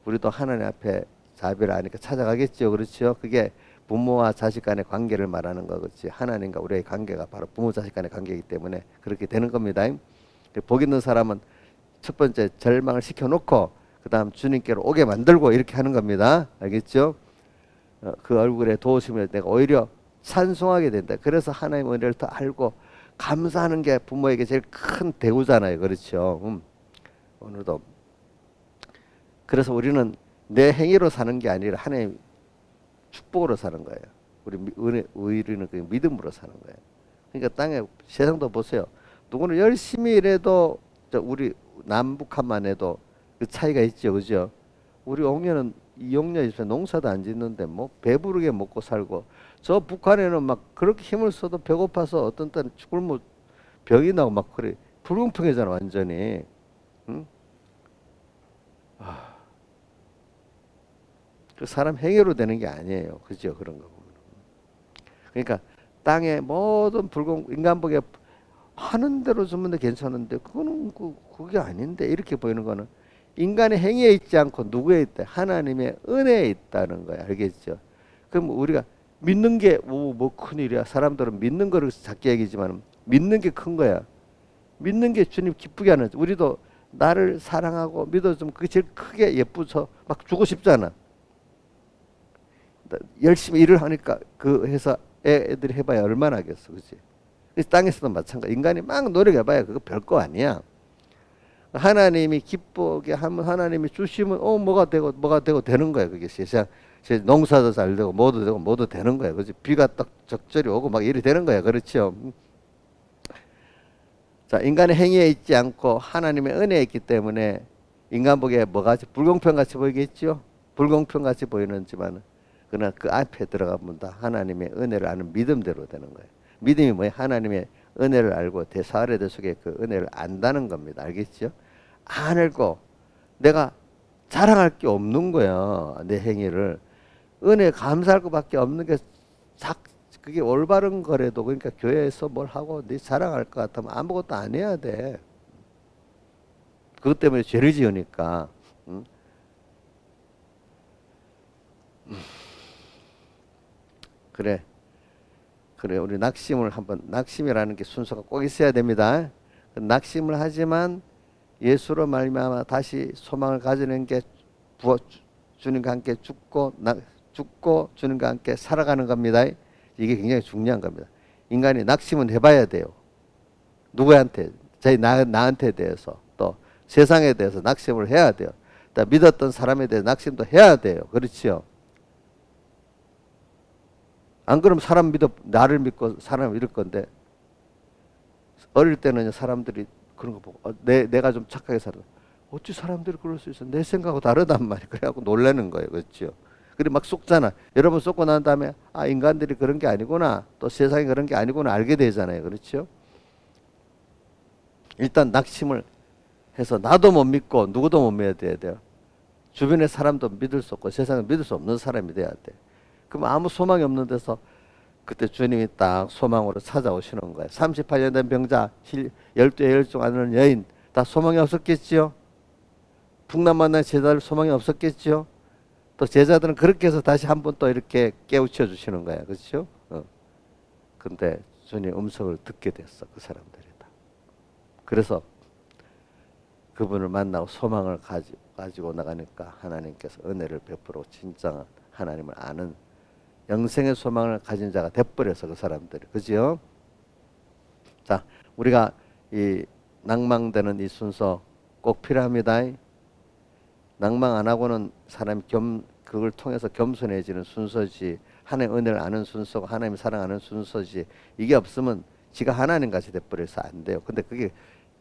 우리도 하나님 앞에 자비를 아니까 찾아가겠죠. 그렇죠? 그게 부모와 자식 간의 관계를 말하는 거겠지. 하나님과 우리의 관계가 바로 부모 자식 간의 관계이기 때문에 그렇게 되는 겁니다. 복 있는 사람은 첫 번째 절망을 시켜놓고 그 다음 주님께로 오게 만들고 이렇게 하는 겁니다. 알겠죠? 그 얼굴에 도우심을 내가 오히려 찬송하게 된다. 그래서 하나님의 은혜를 더 알고 감사하는 게 부모에게 제일 큰 대우잖아요. 그렇죠? 오늘도 그래서 우리는 내 행위로 사는 게 아니라 하나님 축복으로 사는 거예요. 우리는 그 믿음으로 사는 거예요. 그러니까 땅에 세상도 보세요. 누구는 열심히 일해도 우리 남북한만 해도 그 차이가 있죠, 그죠? 우리 옥녀는 이옥녀 집에 농사도 안 짓는데 뭐 배부르게 먹고 살고 저 북한에는 막 그렇게 힘을 써도 배고파서 어떤 때는 굶어 병이 나고 막 그래 불공평해잖아 완전히. 응? 그 사람 행위로 되는 게 아니에요. 그죠? 그런 거 보면. 그러니까 땅에 모든 인간복에 하는 대로 주면 괜찮은데 그거는 그게 아닌데 이렇게 보이는 거는 인간의 행위에 있지 않고 누구에 있다? 하나님의 은혜에 있다는 거야. 알겠죠? 그럼 우리가 믿는 게 뭐 큰일이야. 사람들은 믿는 거를 작게 얘기지만 믿는 게 큰 거야. 믿는 게 주님 기쁘게 하는. 우리도 나를 사랑하고 믿어주면 그게 제일 크게 예쁘서 막 주고 싶잖아. 열심히 일을 하니까 그 회사 애들이 해봐야 얼마나 하겠어, 그렇지? 땅에서도 마찬가지. 인간이 막 노력해봐야 그거 별거 아니야. 하나님이 기쁘게 하면 하나님이 주시면 뭐가 되고 되는 거야. 그게 세상 농사도 잘 되고 뭐도 되는 거야. 그렇지? 비가 딱 적절히 오고 막 일이 되는 거야. 그렇죠? 자, 인간의 행위에 있지 않고 하나님의 은혜에 있기 때문에 인간 보기에 뭐같이 불공평같이 보이겠죠? 불공평같이 보이는지만 그러나 그 앞에 들어가면 다 하나님의 은혜를 아는 믿음대로 되는 거예요. 믿음이 뭐예요? 하나님의 은혜를 알고 사활의 속에 그 은혜를 안다는 겁니다. 알겠죠? 안 알고 내가 자랑할 게 없는 거야. 내 행위를. 은혜 감사할 것밖에 없는 게 그게 올바른 거래도 그러니까 교회에서 뭘 하고 네 자랑할 것 같으면 아무것도 안 해야 돼. 그것 때문에 죄를 지으니까. 응? 그래 우리 낙심이라는 게 순서가 꼭 있어야 됩니다. 낙심을 하지만 예수로 말미암아 다시 소망을 가지는 게 주님과 함께 죽고 주님과 함께 살아가는 겁니다. 이게 굉장히 중요한 겁니다. 인간이 낙심은 해봐야 돼요. 누구한테? 나한테 대해서 또 세상에 대해서 낙심을 해야 돼요. 또 믿었던 사람에 대해 낙심도 해야 돼요. 그렇죠? 안 그러면 나를 믿고 사람을 잃을 건데 어릴 때는 사람들이 그런 거 보고 내가 좀 착하게 살아. 어찌 사람들이 그럴 수 있어? 내 생각하고 다르단 말이야. 그래갖고 놀라는 거예요. 그렇죠? 그리고 막 속잖아. 여러분 속고 난 다음에 인간들이 그런 게 아니구나. 또 세상이 그런 게 아니구나 알게 되잖아요. 그렇죠? 일단 낙심을 해서 나도 못 믿고 누구도 못 믿어야 돼요. 주변의 사람도 믿을 수 없고 세상을 믿을 수 없는 사람이 돼야 돼. 그럼 아무 소망이 없는 데서 그때 주님이 딱 소망으로 찾아오시는 거예요. 38년 된 병자, 12의 열중 하는 여인, 다 소망이 없었겠지요. 풍랑 만난 제자들 소망이 없었겠지요. 또 제자들은 그렇게 해서 다시 한 번 또 이렇게 깨우쳐 주시는 거야. 그렇죠? 근데 주님 음성을 듣게 됐어. 그 사람들이 다. 그래서 그분을 만나고 소망을 가지고 나가니까 하나님께서 은혜를 베풀어 진정한 하나님을 아는 영생의 소망을 가진 자가 돼버려서 그 사람들이. 그죠? 자, 우리가 이 낭망되는 이 순서 꼭 필요합니다. 낭망 안 하고는 사람이 그걸 통해서 겸손해지는 순서지, 하나님의 은혜를 아는 순서고 하나님 사랑하는 순서지, 이게 없으면 지가 하나님 같이 돼버려서 안 돼요. 근데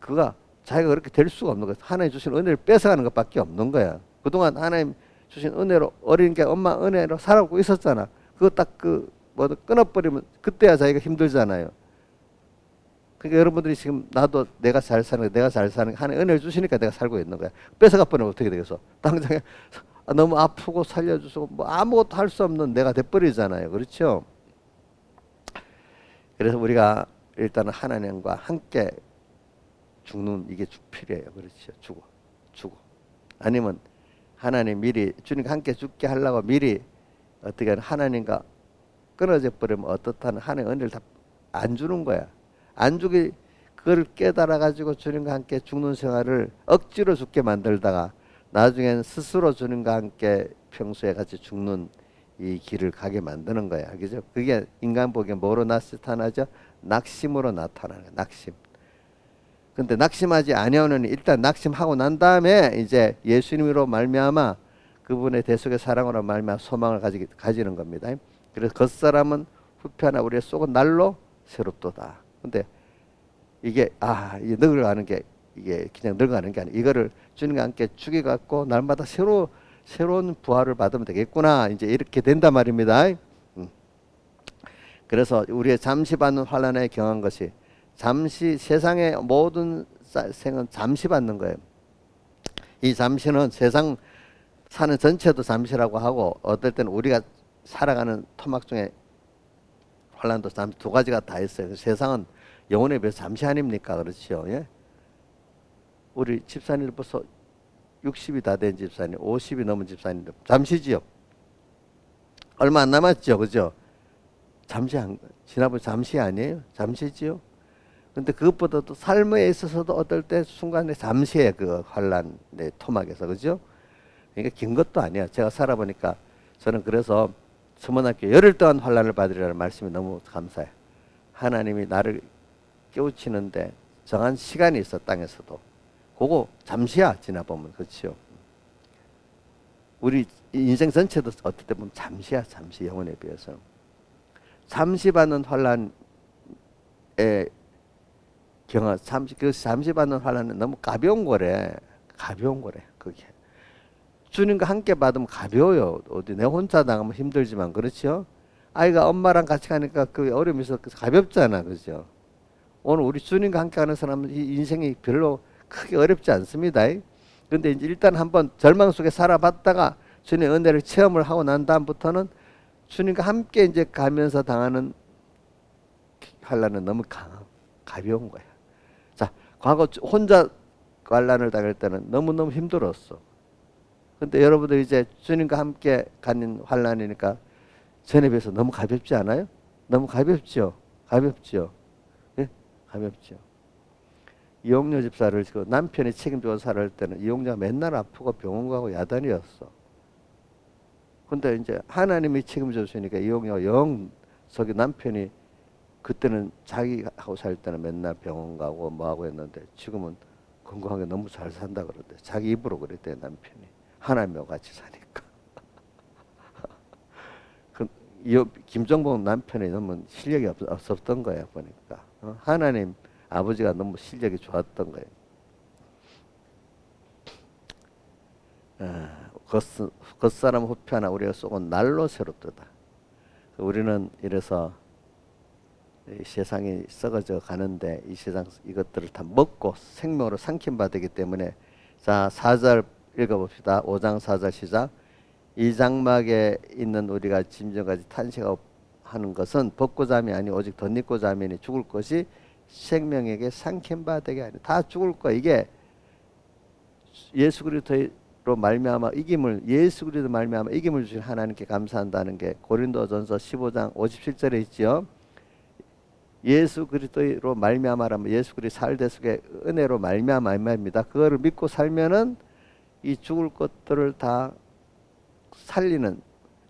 그가 자기가 그렇게 될 수가 없는 거야. 하나님 주신 은혜를 뺏어가는 것밖에 없는 거야. 그동안 하나님 주신 은혜로 어린 게 엄마 은혜로 살아오고 있었잖아. 그거 딱 끊어버리면 그때야 자기가 힘들잖아요. 그러니까 여러분들이 지금 나도 내가 잘 사는 하나님 은혜를 주시니까 내가 살고 있는 거야. 뺏어가 버리면 어떻게 되겠어? 당장에 너무 아프고 살려주시고 뭐 아무것도 할 수 없는 내가 돼버리잖아요. 그렇죠? 그래서 우리가 일단은 하나님과 함께 죽는 이게 필요해요. 그렇죠? 죽어. 아니면 하나님 미리 주님과 함께 죽게 하려고 미리 어떻게 하나님과 끊어져 버리면 어떻다는 하나님의 은혜를 다 안 주는 거야. 안 주기 그걸 깨달아 가지고 주님과 함께 죽는 생활을 억지로 죽게 만들다가 나중엔 스스로 주님과 함께 평소에 같이 죽는 이 길을 가게 만드는 거야. 그죠? 그게 인간 보기에 뭐로 나타나죠? 낙심으로 나타나는 거야. 낙심. 근데 낙심하지 아니하는 일단 낙심하고 난 다음에 이제 예수님으로 말미암아 그분의 대속의 사랑으로 말미암아 소망을 가지는 겁니다. 그래서 겉사람은 후패하나 우리의 속은 날로 새롭도다. 근데 이게 이게 늙어가는 게 이게 그냥 늙어가는 게 아니라 이거를 주님과 함께 죽여갖고 날마다 새로운 부활을 받으면 되겠구나. 이제 이렇게 된단 말입니다. 그래서 우리의 잠시 받는 환난에 경한 것이 잠시 세상의 모든 생은 잠시 받는 거예요. 이 잠시는 세상 사는 전체도 잠시라고 하고 어떨 때는 우리가 살아가는 토막 중에 환난도 잠시 두 가지가 다 있어요. 세상은 영혼에 비해서 잠시 아닙니까? 그렇죠? 예? 우리 집사님 벌써 60이 다 된 집사님, 50이 넘은 집사님들 잠시지요. 얼마 안 남았죠, 그죠? 지나본 잠시 아니에요? 잠시지요. 근데 그것보다도 삶에 있어서도 어떨 때 순간에 잠시의 그 환란의 토막에서, 그죠? 그러니까 긴 것도 아니야. 제가 살아보니까 저는 그래서 서문학교 열흘 동안 환란을 받으리라는 말씀이 너무 감사해요. 하나님이 나를 깨우치는데 정한 시간이 있어, 땅에서도. 그거 잠시야, 지나보면. 그렇죠? 우리 인생 전체도 어떨 때 보면 잠시야, 잠시. 영혼에 비해서. 잠시 받는 환란에 잠시 받는 환란은 너무 가벼운 거래. 그게. 주님과 함께 받으면 가벼워요. 어디 내 혼자 당하면 힘들지만, 그렇죠? 아이가 엄마랑 같이 가니까 그 어려움이 있어 가볍잖아, 그죠? 오늘 우리 주님과 함께 하는 사람은 이 인생이 별로 크게 어렵지 않습니다. 근데 이제 일단 한번 절망 속에 살아봤다가 주님의 은혜를 체험을 하고 난 다음부터는 주님과 함께 이제 가면서 당하는 환난은 너무 가벼운 거야. 자, 과거 혼자 환난을 당할 때는 너무너무 힘들었어. 근데 여러분들 이제 주님과 함께 가는 환난이니까 전에 비해서 너무 가볍지 않아요? 너무 가볍죠? 예? 가볍죠. 이용녀 집사를 그 남편이 책임져서 살아갈 때는 이용녀가 맨날 아프고 병원 가고 야단이었어. 근데 이제 하나님이 책임져 주시니까 이용녀가 저기 남편이 그때는 자기하고 살 때는 맨날 병원 가고 뭐하고 했는데 지금은 건강하게 너무 잘 산다 그러대. 자기 입으로 그랬대, 남편이. 하나님과 같이 사니까. 김정복 남편이 너무 실력이 없었던 거야, 보니까. 하나님 아버지가 너무 실력이 좋았던 거예요. 겉사람 후패하나 우리가 속은 날로 새롭도다. 우리는 이래서 이 세상이 썩어져 가는데 이 세상 이것들을 다 먹고 생명으로 삼킴받기 때문에, 자 4절 읽어봅시다. 5장 4절 시작. 이 장막에 있는 우리가 짐승같이 탄식하고 하는 것은 벗고 잠이 아니 오직 덧입고 자매니 죽을 것이 생명에게 삼킨 바 되게 하니 다 죽을 거. 이게 예수 그리스도로 말미암아 이김을 예수 그리스도 말미암아 이김을 주신 하나님께 감사한다는 게 고린도전서 15장 57절에 있지요. 예수 그리스도로 말미암아라면 예수 그리스도 살대속의 은혜로 말미암아 말입니다. 그거를 믿고 살면은 이 죽을 것들을 다 살리는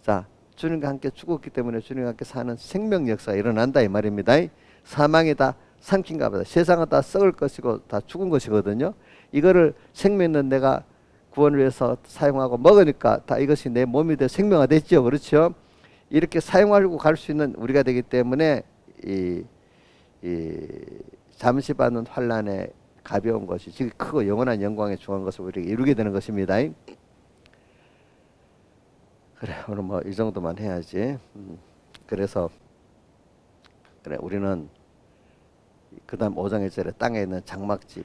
자 주님과 함께 죽었기 때문에 주님과 함께 사는 생명 역사가 일어난다 이 말입니다. 사망이 다 삼킨가 보다. 세상은 다 썩을 것이고 다 죽은 것이거든요. 이거를 생명 있는 내가 구원을 위해서 사용하고 먹으니까 다 이것이 내 몸이 되어 생명화됐죠. 그렇죠? 이렇게 사용하려고 갈 수 있는 우리가 되기 때문에 이 잠시 받는 환난에 가벼운 것이 지금 크고 영원한 영광에 중한 것을 우리에게 이루게 되는 것입니다. 그래 오늘 뭐 이 정도만 해야지. 그래서 그래 우리는 그다음 5장 1절에 땅에 있는 장막집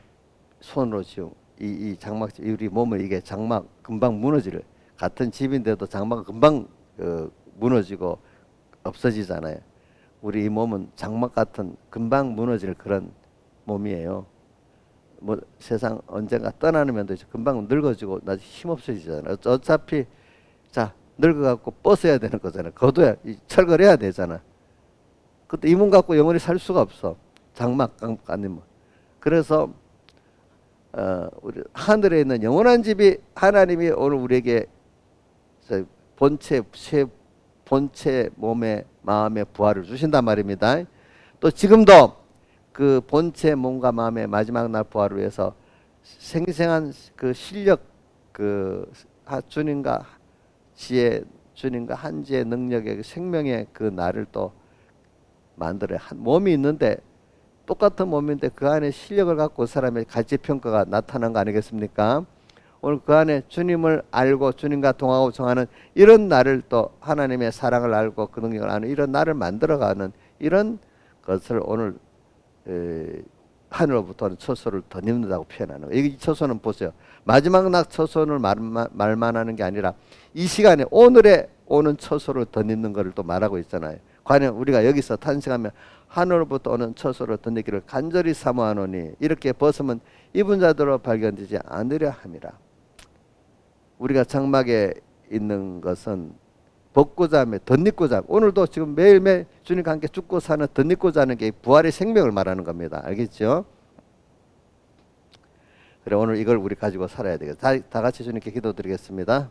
손으로 지은 이 장막집 우리 몸을 이게 장막 금방 무너질 같은 집인데도 장막은 금방 무너지고 없어지잖아요. 우리 이 몸은 장막 같은 금방 무너질 그런 몸이에요. 뭐 세상 언젠가 떠나는 면도 있죠. 금방 늙어지고 나중에 힘없어지잖아요. 어차피 자 늙어갖고 벗어야 되는 거잖아요. 걷어야 철거해야 되잖아. 그때 이 몸 갖고 영원히 살 수가 없어. 장막 아니면. 그래서 우리 하늘에 있는 영원한 집이 하나님이 오늘 우리에게 본체 몸의 마음의 부활을 주신단 말입니다. 또 지금도 그 본체 몸과 마음의 마지막 날 부활을 위해서 생생한 그 실력 그 주님과 지혜 주님과 한지의 능력의 생명의 그 날을 또 만들어요. 한 몸이 있는데 똑같은 몸인데 그 안에 실력을 갖고 사람의 가치평가가 나타난 거 아니겠습니까? 오늘 그 안에 주님을 알고 주님과 동하고 정하는 이런 날을 또 하나님의 사랑을 알고 그 능력을 아는 이런 날을 만들어가는 이런 것을 오늘 하늘로부터는 처소를 덧입는다고 표현하는 거예요. 이 처소는 보세요. 마지막 날 처소를 말만 하는 게 아니라 이 시간에 오늘에 오는 처소를 덧입는 것을 또 말하고 있잖아요. 과연 우리가 여기서 탄생하면 하늘로부터 오는 처소를 덧입기를 간절히 사모하노니 이렇게 벗으면 입은 자들로 발견되지 않으려 함이라. 우리가 장막에 있는 것은 벗고자 하며 덧입고자 하고 오늘도 지금 매일매일 주님과 함께 죽고 사는 덧입고자 하는 게 부활의 생명을 말하는 겁니다. 알겠죠? 그래 오늘 이걸 우리 가지고 살아야 되겠다. 다 같이 주님께 기도드리겠습니다.